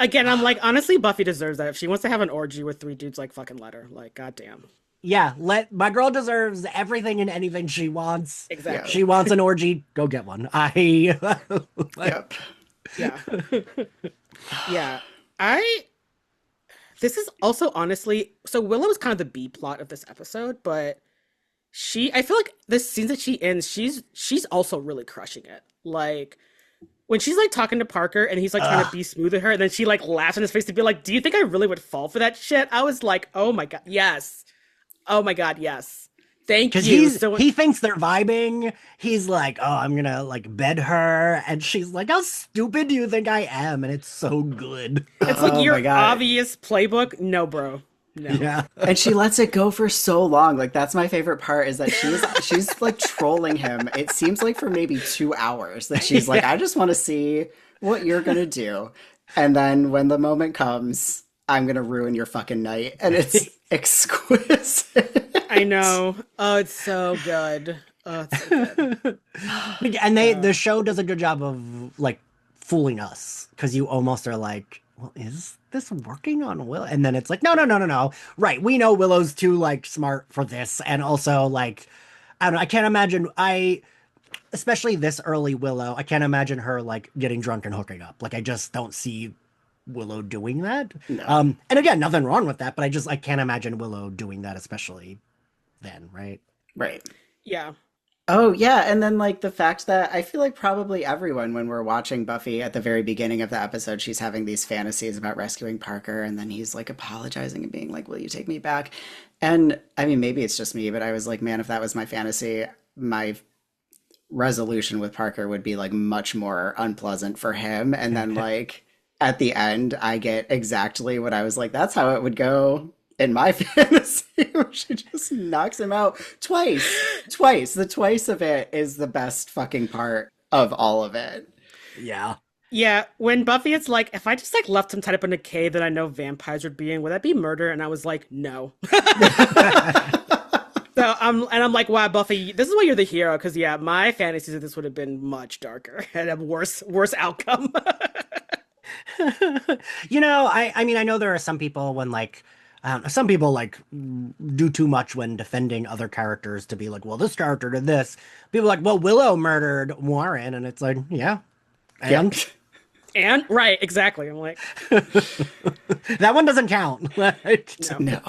Again, I'm like, honestly, Buffy deserves that. If she wants to have an orgy with three dudes, like, fucking let her. Like, goddamn. yeah, let my girl deserves everything and anything she wants. Exactly. She wants an orgy, go get one. Yep. Yeah. Yeah. This is also honestly, so Willow is kind of the B plot of this episode, but I feel like the scenes that she ends, she's also really crushing it. Like, when she's like talking to Parker and he's like trying to be smooth with her, and then she like laughs in his face to be like, "Do you think I really would fall for that shit?" I was like, "Oh my god, yes! Oh my god, yes! Thank Because you." he thinks they're vibing. He's like, oh, I'm gonna like bed her. And she's like, how stupid do you think I am? And it's so good. It's like Oh your my God. obvious playbook. No, bro. No. Yeah. And she lets it go for so long. Like that's my favorite part is that she's like trolling him. It seems like for maybe 2 hours that she's like, I just want to see what you're gonna do. And then when the moment comes, I'm gonna ruin your fucking night. And it's exquisite. I know. Oh, it's so good. Oh, it's so good. And the show does a good job of like fooling us because you almost are like, well, is this working on Will? And then it's like, no, no, no, no, no. Right. We know Willow's too like smart for this. And also like, I don't know, I can't imagine especially this early Willow, I can't imagine her like getting drunk and hooking up. Like I just don't see Willow doing that. No. And again, nothing wrong with that, but I can't imagine Willow doing that, especially then, right? Right. Yeah. Oh, yeah. And then, like, the fact that I feel like probably everyone, when we're watching Buffy at the very beginning of the episode, she's having these fantasies about rescuing Parker. And then he's like apologizing and being like, will you take me back? And I mean, maybe it's just me, but I was like, man, if that was my fantasy, my resolution with Parker would be like much more unpleasant for him. And then, like, at the end, I get exactly what I was like, that's how it would go in my fantasy, where she just knocks him out twice. The twice of it is the best fucking part of all of it. Yeah. Yeah, when Buffy is like, if I just like left him tied up in a cave that I know vampires would be in, would that be murder? And I was like, no. I'm like, wow, Buffy, this is why you're the hero, because yeah, my fantasies of this would have been much darker and a worse outcome. I mean, I know there are some people when like, some people like do too much when defending other characters to be like, well, this character did this. People are like, well, Willow murdered Warren, and it's like, yeah, Yeah. and And right, exactly. I'm like, that one doesn't count. Like, no. No.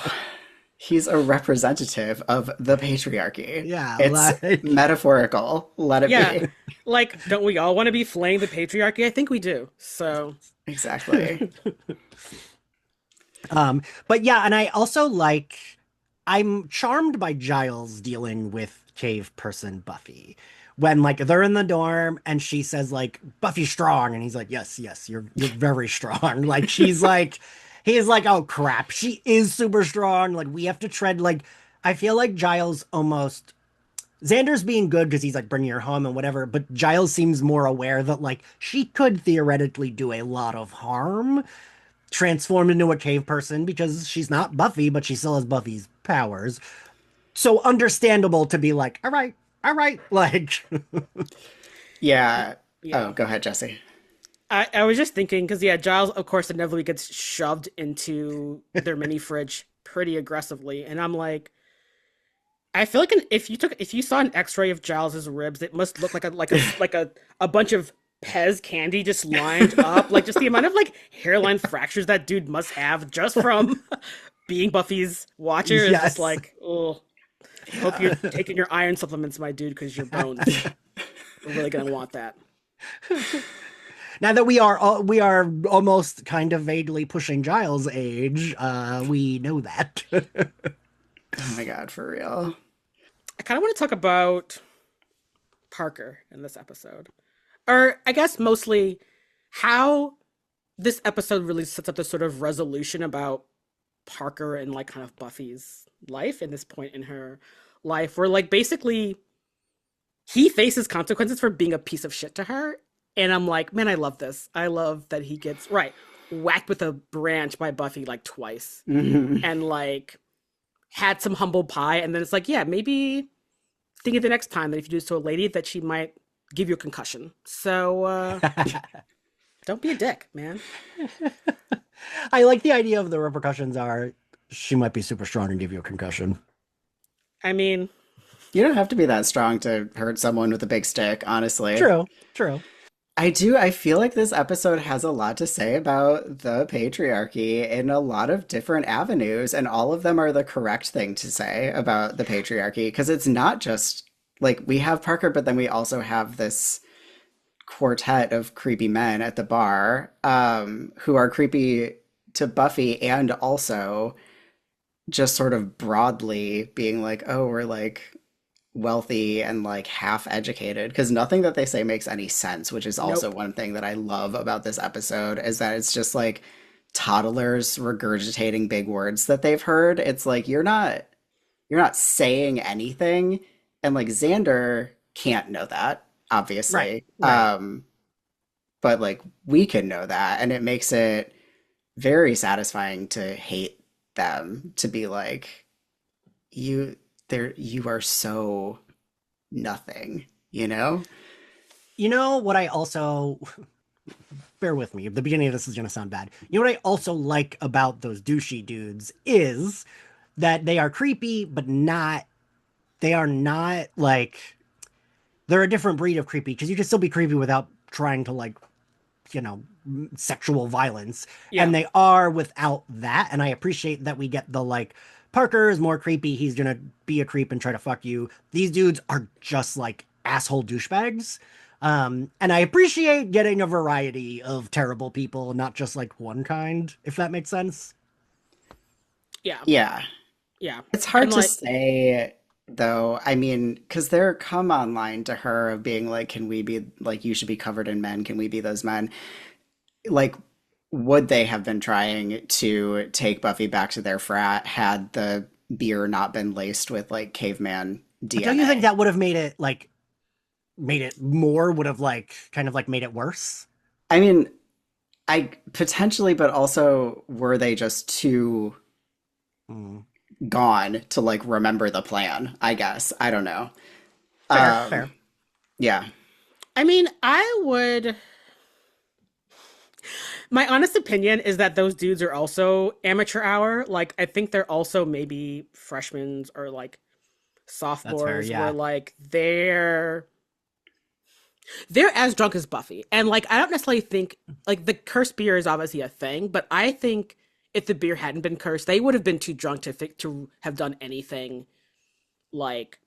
He's a representative of the patriarchy. yeah, It's like, metaphorical. Let it Yeah, be. like, don't we all want to be flaying the patriarchy? I think we do. So, Exactly. but yeah, and I also like, I'm charmed by Giles dealing with cave person Buffy. When like they're in the dorm and she says like Buffy's strong and he's like yes you're very strong. Like she's like he's like oh crap, she is super strong. Like we have to tread like I feel like Giles almost Xander's being good because he's like bringing her home and whatever, but Giles seems more aware that like she could theoretically do a lot of harm transformed into a cave person because she's not Buffy, but she still has Buffy's powers. So understandable to be like, all right, like, Yeah. yeah. Oh, go ahead, Jesse. I was just thinking, because yeah, Giles, of course, inevitably gets shoved into their mini fridge pretty aggressively. And I'm like, I feel like if you saw an X-ray of Giles's ribs, it must look like a bunch of Pez candy just lined up. Like just the amount of like hairline fractures that dude must have just from being Buffy's watcher is just Yes. like, oh, hope you're taking your iron supplements, my dude, because your bones are really gonna want that. now that we are almost kind of vaguely pushing Giles' age, we know that. Oh my God, for real. I kind of want to talk about Parker in this episode. Or I guess mostly how this episode really sets up this sort of resolution about Parker and like kind of Buffy's life in this point in her life, where like basically he faces consequences for being a piece of shit to her. And I'm like, man, I love this. I love that he gets whacked with a branch by Buffy like twice and like had some humble pie. And then it's like, yeah, maybe think of the next time that if you do this to a lady that she might give you a concussion. So don't be a dick, man. I like the idea of the repercussions are she might be super strong and give you a concussion. I mean, You don't have to be that strong to hurt someone with a big stick, honestly. True. I feel like this episode has a lot to say about the patriarchy in a lot of different avenues, and all of them are the correct thing to say about the patriarchy, because it's not just like we have Parker, but then we also have this quartet of creepy men at the bar, who are creepy to Buffy and also just sort of broadly being like, oh, we're like wealthy and like half educated, because nothing that they say makes any sense, which is also nope. one thing that I love about this episode is that it's just like toddlers regurgitating big words that they've heard. It's like you're not saying anything, and like Xander can't know that, obviously. Right. But like we can know that, and it makes it very satisfying to hate them, to be like you you are so nothing, you know? You know what I also bear with me. The beginning of this is going to sound bad. You know what I also like about those douchey dudes is that they are creepy, but they are not like, they're a different breed of creepy because you can still be creepy without trying to like, you know, sexual violence. Yeah. And they are without that. And I appreciate that we get the like, Parker is more creepy. He's going to be a creep and try to fuck you. These dudes are just like asshole douchebags. And I appreciate getting a variety of terrible people, not just like one kind, if that makes sense. Yeah. Yeah. Yeah. It's hard And to like, say, though. I mean, because there come online to her of being like, can we be like, you should be covered in men? Can we be those men? Like, would they have been trying to take Buffy back to their frat had the beer not been laced with like caveman But don't you think DNA? that would have made it like made it more would have like kind of like made it worse? I mean, I potentially, but also were they just too Hmm. gone to like remember the plan? I guess. I don't know. Fair, Um, fair. yeah. I mean, I would. My honest opinion is that those dudes are also amateur hour. Like, I think they're also maybe freshmen or like That's fair, sophomores, where yeah. like they're as drunk as Buffy. And like I don't necessarily think like the cursed beer is obviously a thing, but I think if the beer hadn't been cursed, they would have been too drunk to have done anything like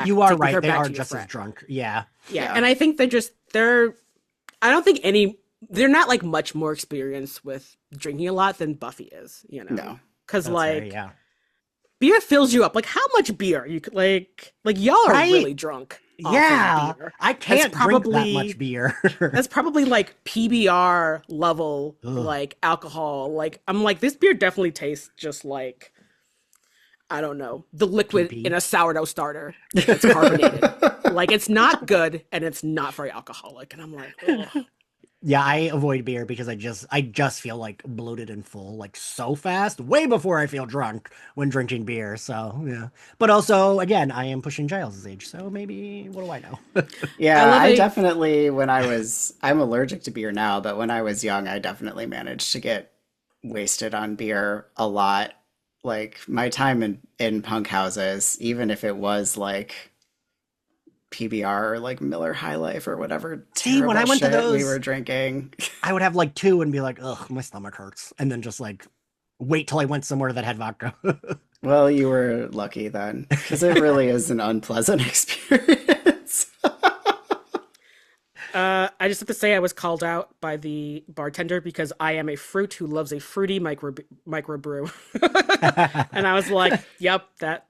You are taking right. her They back are to your just as frat. drunk. Yeah. Yeah, Yeah. and I think they're I don't think any they're not like much more experienced with drinking a lot than Buffy is, you know. No. Cuz That's fair, like yeah. beer fills you up. Like how much beer you could like y'all are Right? really drunk off of Yeah. beer. I That's can't drink that much probably beer. that's probably like PBR level Ugh. like alcohol. Like I'm like this beer definitely tastes just like I don't know, the Pee liquid in pee. a sourdough starter that's carbonated. Like it's not good and it's not very alcoholic. And I'm like, oh. Yeah, I avoid beer because I just feel like bloated and full like so fast, way before I feel drunk when drinking beer. So yeah. But also, again, I am pushing Giles' age, so maybe what do I know? I Yeah, love I a definitely, I'm allergic to beer now, but when I was young, I definitely managed to get wasted on beer a lot. Like my time in punk houses, even if it was like PBR or like Miller High Life or whatever See, when I terrible went to shit we were those, drinking. I would have like two and be like, ugh, my stomach hurts. And then just like wait till I went somewhere that had vodka. Well, you were lucky then, because it really is an unpleasant experience. I just have to say I was called out by the bartender because I am a fruit who loves a fruity microbrew. And I was like, yep, that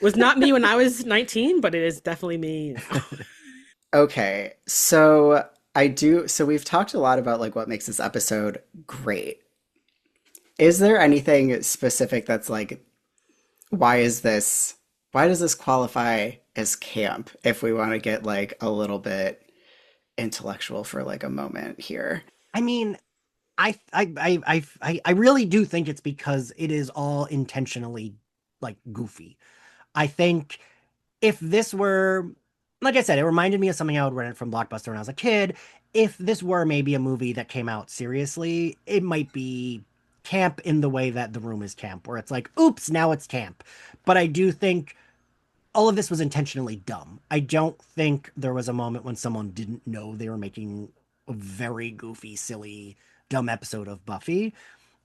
was not me when I was 19, but it is definitely me now. Okay, so so we've talked a lot about like what makes this episode great. Is there anything specific that's like, why is this, why does this qualify as camp if we want to get like a little bit intellectual for like a moment here? I mean, I really do think it's because it is all intentionally like goofy. I think if this were, like I said, it reminded me of something I would rent from Blockbuster when I was a kid. If this were maybe a movie that came out seriously, it might be camp in the way that The Room is camp, where it's like, oops, now it's camp. But I do think all of this was intentionally dumb. I don't think there was a moment when someone didn't know they were making a very goofy, silly, dumb episode of Buffy.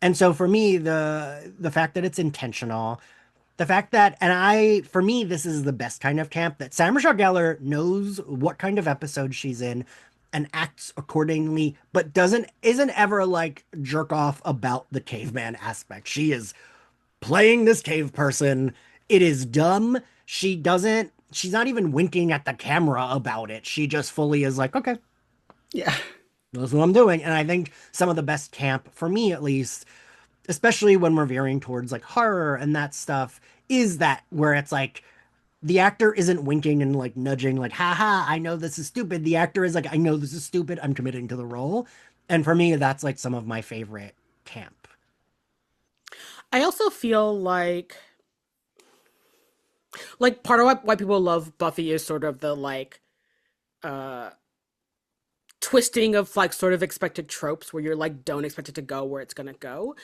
And so for me, the fact that it's intentional, the fact that, and I, for me, this is the best kind of camp that Sarah Michelle Gellar knows what kind of episode she's in and acts accordingly, but isn't ever like jerk off about the caveman aspect. She is playing this cave person. It is dumb. She's not even winking at the camera about it. She just fully is like, okay, Yeah. that's what I'm doing. And I think some of the best camp, for me at least, especially when we're veering towards like horror and that stuff, is that where it's like the actor isn't winking and like nudging, like, haha, I know this is stupid. The actor is like, I know this is stupid. I'm committing to the role. And for me, that's like some of my favorite camp. I also feel like part of why people love Buffy is sort of the like uh twisting of like sort of expected tropes where you're like don't expect it to go where it's gonna go.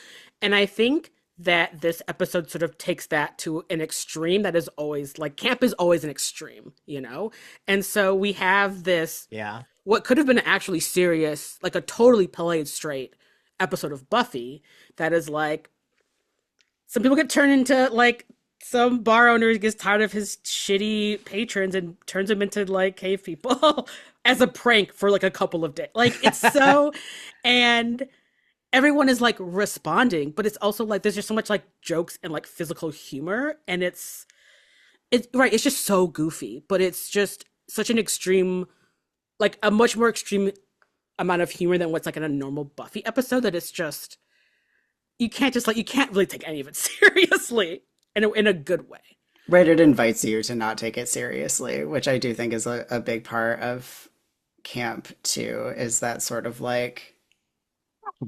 And I think that this episode sort of takes that to an extreme that is always like camp is always an extreme, you know? And so we have this Yeah. what could have been actually serious, like a totally played straight episode of Buffy that is like some people get turned into like some bar owner gets tired of his shitty patrons and turns them into like cave people as a prank for like a couple of days. Like it's so and everyone is like responding, but it's also like there's just so much like jokes and like physical humor and it's right, it's just so goofy, but it's just such an extreme like a much more extreme amount of humor than what's like in a normal Buffy episode, that it's just, you can't really take any of it seriously in a good way. Right, it invites you to not take it seriously, which I do think is a big part of camp too, is that sort of like,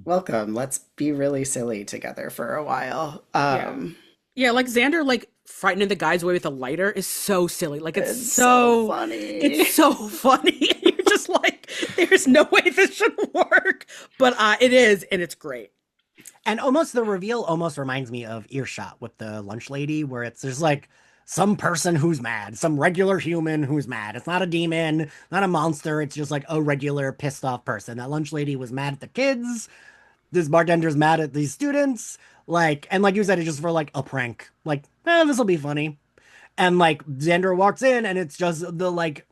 welcome, let's be really silly together for a while. Yeah. Yeah, like Xander, like frightening the guys away with a lighter is so silly. Like It's so funny. it's so funny. And you're just like, there's no way this should work, but it is, and it's great. And almost the reveal almost reminds me of Earshot with the lunch lady, where it's there's like some person who's mad, some regular human who's mad. It's not a demon, not a monster. It's just like a regular pissed off person. That lunch lady was mad at the kids. This bartender's mad at these students. Like, and like you said, it's just for like a prank. Like, this will be funny. And like Xander walks in and it's just the like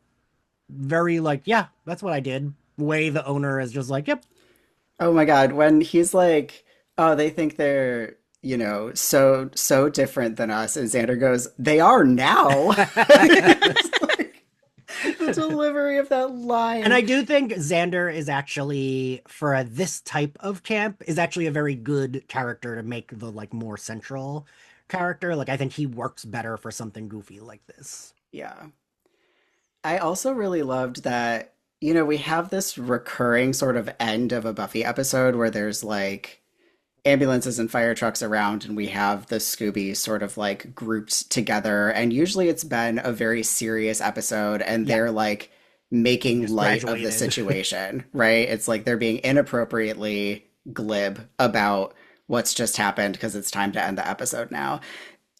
very like, yeah, that's what I did. Way the owner is just like, yep. Oh my God, when he's like, oh, they think they're, so different than us, and Xander goes, they are now. It's like, the delivery of that line. And I do think Xander is actually, for this type of camp, is actually a very good character to make the like more central character. Like I think he works better for something goofy like this. Yeah. I also really loved that, we have this recurring sort of end of a Buffy episode where there's like ambulances and fire trucks around, and we have the Scoobies sort of like grouped together. And usually it's been a very serious episode, and they're like making Just light of the graduated. situation, right? It's like they're being inappropriately glib about what's just happened because it's time to end the episode now.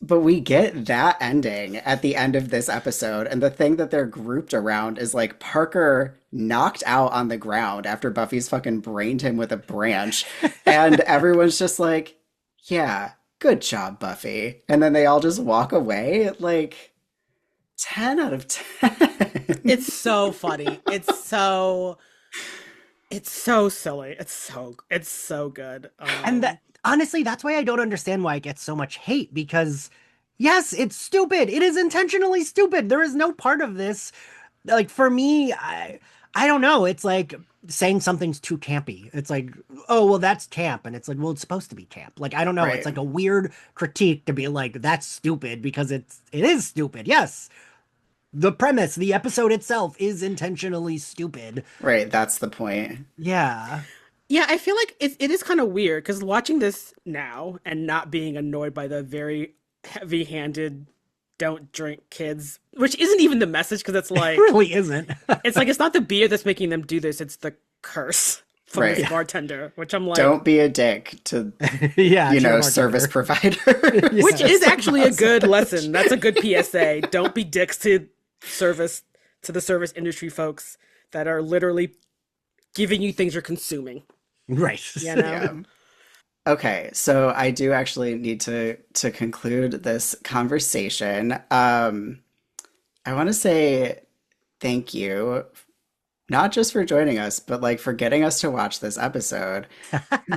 But we get that ending at the end of this episode, and the thing that they're grouped around is like Parker knocked out on the ground after Buffy's fucking brained him with a branch, and everyone's just like, yeah, good job, Buffy. And then they all just walk away. Like, 10 out of 10. It's so funny. It's so silly. It's so good. And that honestly, that's why I don't understand why it gets so much hate, because yes, it's stupid. It is intentionally stupid. There is no part of this. Like for me, I don't know. It's like saying something's too campy. It's like, oh, well, that's camp. And it's like, well, it's supposed to be camp. Like, I don't know. Right. It's like a weird critique to be like, that's stupid, because it is stupid. Yes. The premise, the episode itself is intentionally stupid. Right, that's the point. Yeah. Yeah, I feel like it is kind of weird because watching this now and not being annoyed by the very heavy-handed don't drink kids, which isn't even the message, because it's like, It really isn't. it's like, it's not the beer that's making them do this, it's the curse from Right. this bartender, which I'm like, Don't be a dick to, Yeah. true service bartender. providers. which is actually a good lesson. That's a good PSA. Don't be dicks to the service industry folks that are literally giving you things you're consuming. Right. You know? Yeah. Okay, so I do actually need to conclude this conversation. I want to say thank you, not just for joining us, but like for getting us to watch this episode.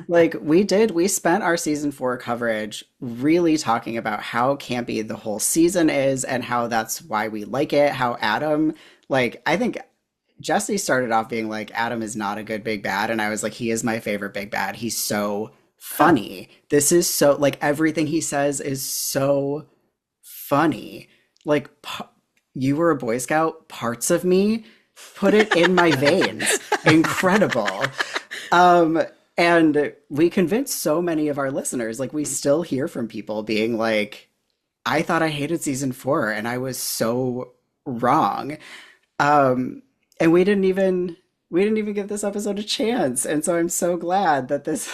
Like we spent our season 4 coverage really talking about how campy the whole season is and how that's why we like it, how Adam, like I think Jesse started off being like, Adam is not a good big bad, and I was like, he is my favorite big bad. He's so funny. This is so, like, everything he says is so funny. Like, you were a Boy Scout, parts of me, put it in my veins. Incredible. And we convinced so many of our listeners, like, we still hear from people being like, I thought I hated season 4 and I was so wrong. And we didn't even give this episode a chance. And so I'm so glad that this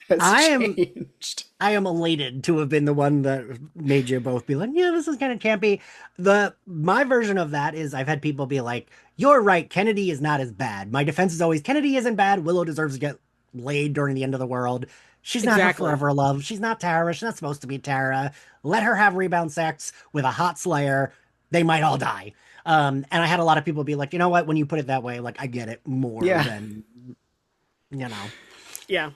has changed. I am elated to have been the one that made you both be like, yeah, this is kind of campy. My version of that is I've had people be like, you're right, Kennedy is not as bad. My defense is always, Kennedy isn't bad. Willow deserves to get laid during the end of the world. She's not her forever love. She's not Tara. She's not supposed to be Tara. Let her have rebound sex with a hot Slayer. They might all die. And I had a lot of people be like, you know what, when you put it that way, like, I get it more than, you know. Yeah.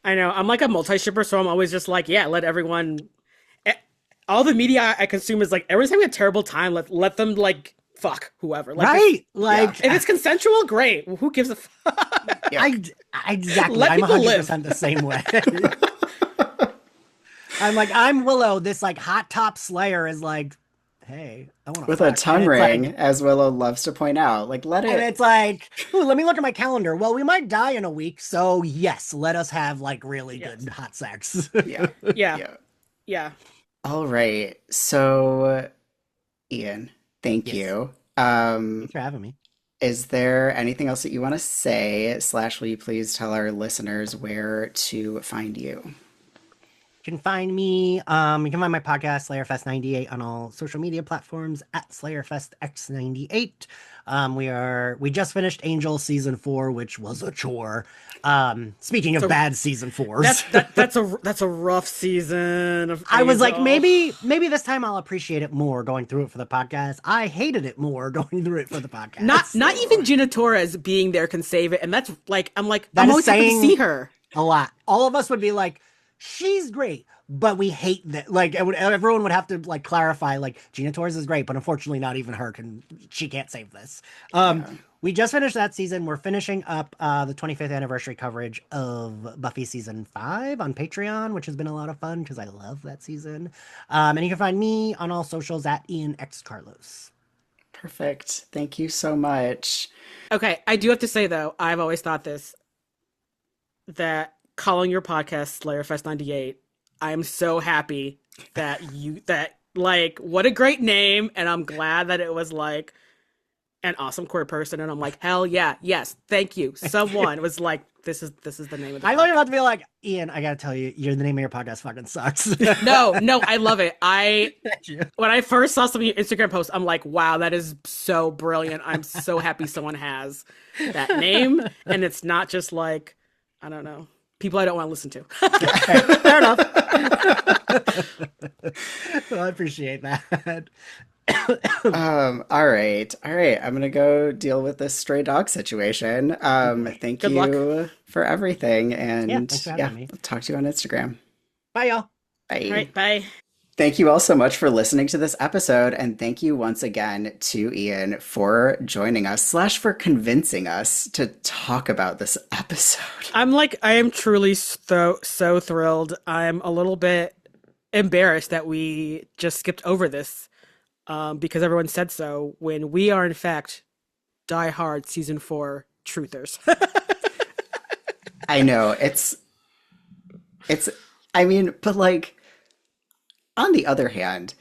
I know. I'm like a multi-shipper, so I'm always just like, yeah, let everyone... All the media I consume is like, everyone's having a terrible time, let them, like, fuck whoever. Like, right? Like... If it's consensual, great. Who gives a fuck? Yuck. Exactly. Let I'm people live. 100% the same way. I'm like, I'm Willow. This like hot top Slayer is like, hey, I want to With a fuck. And tongue it's ring, like, as Willow loves to point out. Like, let and it. it's like, ooh, let me look at my calendar. Well, we might die in a week, so yes, let us have like really good Yes. hot sex. Yeah. Yeah. Yeah. Yeah. All right. So, Ian, thank Yes. you. Thanks for having me. Is there anything else that you want to say, / will you please tell our listeners where to find you? You can find me, you can find my podcast, Slayerfest 98, on all social media platforms at SlayerFestX98. We just finished Angel season 4, which was a chore. Speaking of So bad season 4s. that's a rough season of I was like, Angel. maybe this time I'll appreciate it more going through it for the podcast. I hated it more going through it for the podcast. Not even Gina Torres being there can save it, and that's like That I'm is always happy to see saying her. a lot. All of us would be like, she's great, but we hate that. Like, everyone would have to like clarify, like, Gina Torres is great, but unfortunately, not even her she can't save this. Yeah. We just finished that season. We're finishing up the 25th anniversary coverage of Buffy season 5 on Patreon, which has been a lot of fun because I love that season. And you can find me on all socials at Ian X Carlos. Perfect. Thank you so much. Okay, I do have to say though, I've always thought this that calling your podcast Slayerfest 98, I'm so happy that like what a great name, and I'm glad that it was like an awesome queer person, and I'm like, hell yeah, yes, thank you. Someone was like, this is the name of the I thought you podcast. were about to be like, Ian, I gotta tell you, the name of your podcast fucking sucks. No, I love it. Thank you. When I first saw some of your Instagram posts, I'm like, wow, that is so brilliant. I'm so happy someone has that name, and it's not just like, I don't know, people I don't want to listen to. Fair enough. Well, I appreciate that. All right. All right. I'm gonna go deal with this stray dog situation. Thank Good luck. you for everything. Yeah, And thanks for yeah, having me. I'll talk to you on Instagram. Bye, y'all. Bye. All right, bye. Thank you all so much for listening to this episode, and thank you once again to Ian for joining us / for convincing us to talk about this episode. I am truly so thrilled. I'm a little bit embarrassed that we just skipped over this because everyone said so when we are in fact Die Hard season 4 truthers. I know I mean, but like on the other hand,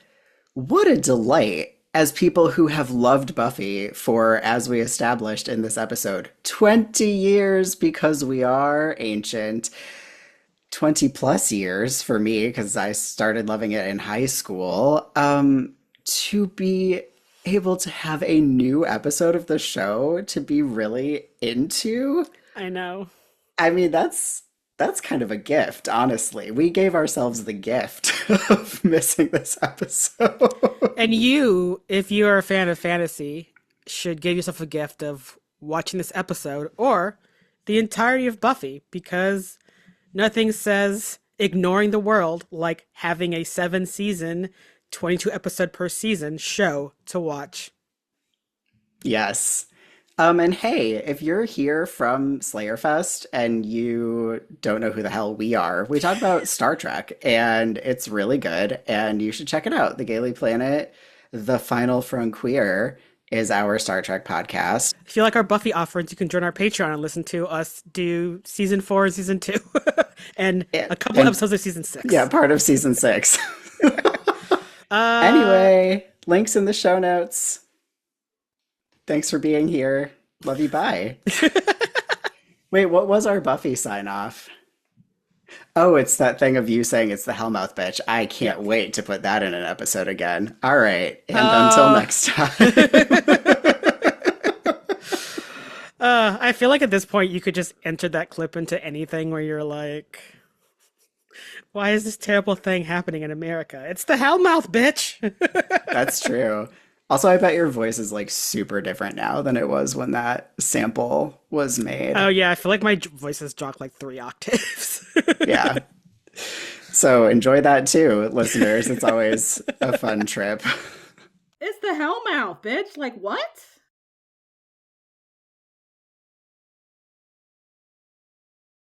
what a delight as people who have loved Buffy for, as we established in this episode, 20 years because we are ancient, 20 plus years for me because I started loving it in high school, to be able to have a new episode of the show to be really into. I know. I mean, that's kind of a gift, honestly. We gave ourselves the gift of missing this episode. And you, if you're a fan of fantasy, should give yourself a gift of watching this episode or the entirety of Buffy, because nothing says ignoring the world like having a 7-season, 22 episode per season show to watch. Yes. And hey, if you're here from Slayerfest and you don't know who the hell we are, we talk about Star Trek and it's really good and you should check it out. The Gayly Planet, The Final Frontier is our Star Trek podcast. If you like our Buffy offerings, you can join our Patreon and listen to us do season 4 and season 2 and a couple episodes of season 6. Yeah, part of season 6. Anyway, links in the show notes. Thanks for being here. Love you. Bye. Wait, what was our Buffy sign off? Oh, it's that thing of you saying it's the Hellmouth bitch. I can't wait to put that in an episode again. All right. And until next time. I feel like at this point you could just enter that clip into anything where you're like, why is this terrible thing happening in America? It's the Hellmouth bitch. That's true. Also, I bet your voice is like super different now than it was when that sample was made. Oh yeah, I feel like my voice has dropped like 3 octaves. Yeah. So enjoy that too, listeners. It's always a fun trip. It's the Hellmouth bitch. Like what?